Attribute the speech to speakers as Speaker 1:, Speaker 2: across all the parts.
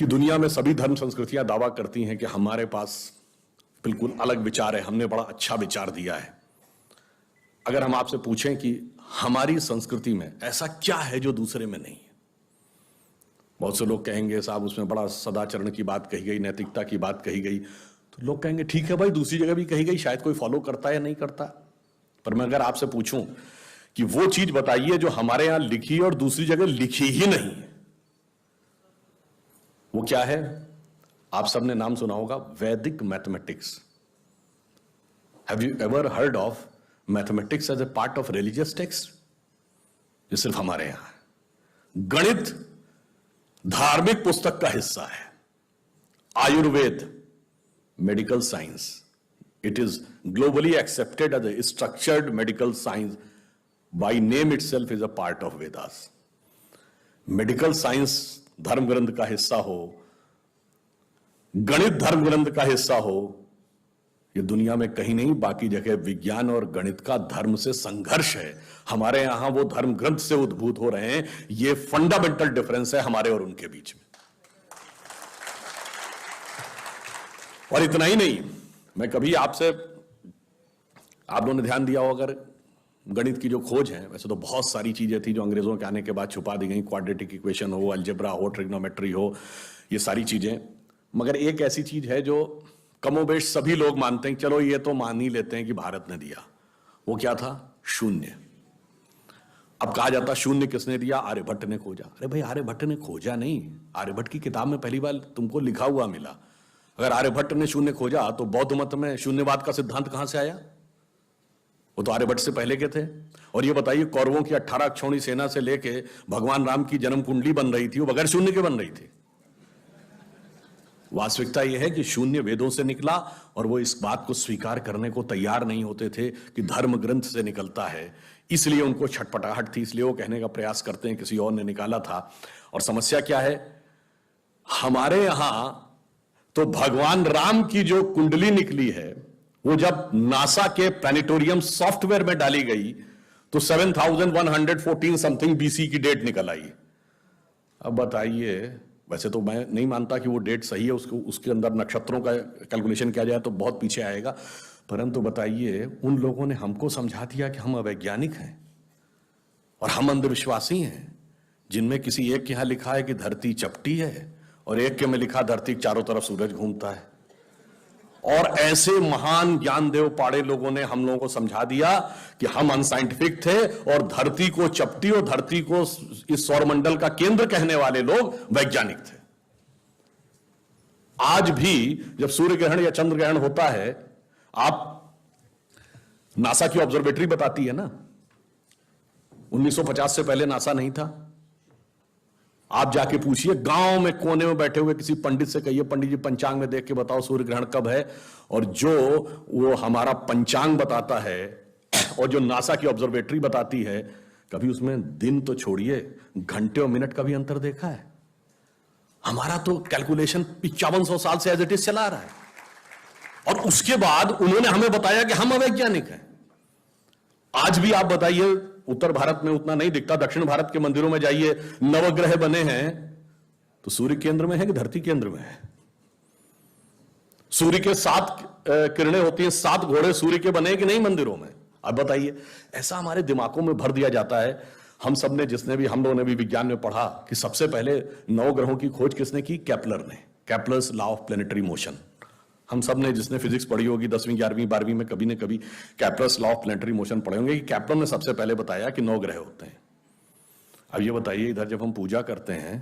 Speaker 1: कि दुनिया में सभी धर्म संस्कृतियां दावा करती हैं कि हमारे पास बिल्कुल अलग विचार है, हमने बड़ा अच्छा विचार दिया है। अगर हम आपसे पूछें कि हमारी संस्कृति में ऐसा क्या है जो दूसरे में नहीं है, बहुत से लोग कहेंगे साहब उसमें बड़ा सदाचरण की बात कही गई, नैतिकता की बात कही गई। तो लोग कहेंगे ठीक है भाई, दूसरी जगह भी कही गई, शायद कोई फॉलो करता है या नहीं करता। पर मैं अगर आपसे पूछूं कि वो चीज बताइए जो हमारे यहां लिखी और दूसरी जगह लिखी ही नहीं है, वो क्या है? आप सबने नाम सुना होगा, Vedic mathematics. Have you ever heard of mathematics as a part of religious text? ये सिर्फ हमारे यहां है। गणित धार्मिक पुस्तक का हिस्सा है। Ayurveda medical science, it is globally accepted as a structured medical science, by name itself is a part of Vedas. Medical science धर्म ग्रंथ का हिस्सा हो, गणित धर्म ग्रंथ का हिस्सा हो, ये दुनिया में कहीं नहीं, बाकी जगह विज्ञान और गणित का धर्म से संघर्ष है। हमारे यहां वो धर्म ग्रंथ से उद्भूत हो रहे हैं। ये फंडामेंटल डिफरेंस है हमारे और उनके बीच में। और इतना ही नहीं, मैं कभी आपसे, आप लोगों ने ध्यान दिया हो अगर, गणित की जो खोज है, वैसे तो बहुत सारी चीजें थी जो अंग्रेजों के आने के बाद छुपा दी गई, क्वाड्रेटिक इक्वेशन हो, अलजेब्रा हो, ट्रिग्नोमेट्री हो, ये सारी चीजें। मगर एक ऐसी चीज है जो कमोबेश सभी लोग मानते हैं, चलो ये तो मान ही लेते हैं कि भारत ने दिया। वो क्या था? शून्य। अब कहा जाता शून्य किसने दिया? आर्यभट्ट ने खोजा। अरे भाई, आर्यभट्ट ने खोजा नहीं, आर्यभट्ट की किताब में पहली बार तुमको लिखा हुआ मिला। अगर आर्यभट्ट ने शून्य खोजा तो बौद्ध मत में शून्यवाद का सिद्धांत कहां से आया? वो तो आर्यभट्ट से पहले के थे। और ये बताइए, कौरवों की 18 अक्षौणी सेना से लेके भगवान राम की जन्म कुंडली बन रही थी, वो बगैर शून्य के बन रही थी। वास्तविकता यह है कि शून्य वेदों से निकला, और वो इस बात को स्वीकार करने को तैयार नहीं होते थे कि धर्म ग्रंथ से निकलता है। इसलिए उनको छटपटाहट थी, इसलिए वो कहने का प्रयास करते हैं किसी और ने निकाला था। और समस्या क्या है? हमारे यहां तो भगवान राम की जो कुंडली निकली है, वो जब नासा के प्लैनेटोरियम सॉफ्टवेयर में डाली गई तो 7114 समथिंग बीसी की डेट निकल आई। अब बताइए, वैसे तो मैं नहीं मानता कि वो डेट सही है, उसके अंदर नक्षत्रों का कैलकुलेशन किया जाए तो बहुत पीछे आएगा, परंतु बताइए, उन लोगों ने हमको समझा दिया कि हम अवैज्ञानिक हैं और हम अंधविश्वासी हैं, जिनमें किसी एक के यहां लिखा है कि धरती चपटी है और एक के में लिखा धरती के चारों तरफ सूरज घूमता है। और ऐसे महान ज्ञानदेव पाड़े लोगों ने हम लोगों को समझा दिया कि हम अनसाइंटिफिक थे और धरती को चपटी और धरती को इस सौरमंडल का केंद्र कहने वाले लोग वैज्ञानिक थे। आज भी जब सूर्य ग्रहण या चंद्र ग्रहण होता है, आप, नासा की ऑब्जर्वेटरी बताती है ना, 1950 से पहले नासा नहीं था। आप जाके पूछिए, गांव में कोने में बैठे हुए किसी पंडित से कहिए, पंडित जी पंचांग में देख के बताओ सूर्य ग्रहण कब है। और जो वो हमारा पंचांग बताता है और जो नासा की ऑब्जर्वेटरी बताती है, कभी उसमें दिन तो छोड़िए, घंटे और मिनट का भी अंतर देखा है? हमारा तो कैलकुलेशन 5500 साल से एज इट इज चला रहा है, और उसके बाद उन्होंने हमें बताया कि हम अवैज्ञानिक हैं। आज भी आप बताइए, उत्तर भारत में उतना नहीं दिखता, दक्षिण भारत के मंदिरों में जाइए, नवग्रह बने हैं तो सूर्य केंद्र में है कि धरती केंद्र में है? सूर्य के 7 किरणें होती हैं, 7 घोड़े सूर्य के बने कि नहीं मंदिरों में? अब बताइए, ऐसा हमारे दिमागों में भर दिया जाता है। हम सब ने, हम लोगों ने भी विज्ञान में पढ़ा कि सबसे पहले 9 ग्रहों की खोज किसने की? केपलर ने। Kepler's law of planetary motion. हम सब ने, जिसने फिजिक्स पढ़ी होगी 10वीं 11वीं 12वीं में, कभी न कभी Kepler's law of planetary motion पढ़े होंगे कि केपलर ने सबसे पहले बताया कि 9 ग्रह होते हैं। अब ये बताइए, इधर जब हम पूजा करते हैं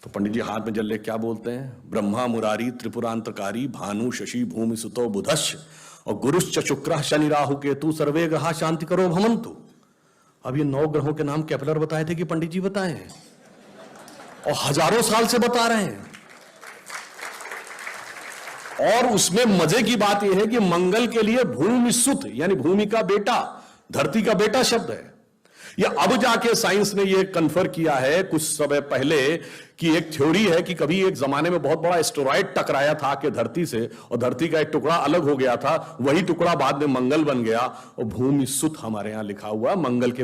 Speaker 1: तो पंडित जी हाथ में जल ले क्या बोलते हैं? ब्रह्मा मुरारी त्रिपुरांतकारी भानु शशि भूमि सुतो बुधश्च और गुरुश्च शुक्र शनि राहु केतु सर्वे ग्रहा शांति करो भवन्तु। अब ये 9 ग्रहों के नाम केपलर बताए थे कि पंडित जी बताए हैं? और हजारों साल से बता रहे हैं। और उसमें मजे की बात यह है कि मंगल के लिए भूमि सुत, यानी भूमि का बेटा, धरती का बेटा शब्द है। या अब जाके साइंस ने यह कन्फर्म किया है कुछ समय पहले कि एक थ्योरी है कि कभी एक जमाने में बहुत बड़ा एस्टेरॉयड टकराया था कि धरती से, और धरती का एक टुकड़ा अलग हो गया था, वही टुकड़ा बाद में मंगल बन गया, और भूमि सुत हमारे यहां लिखा हुआ मंगल के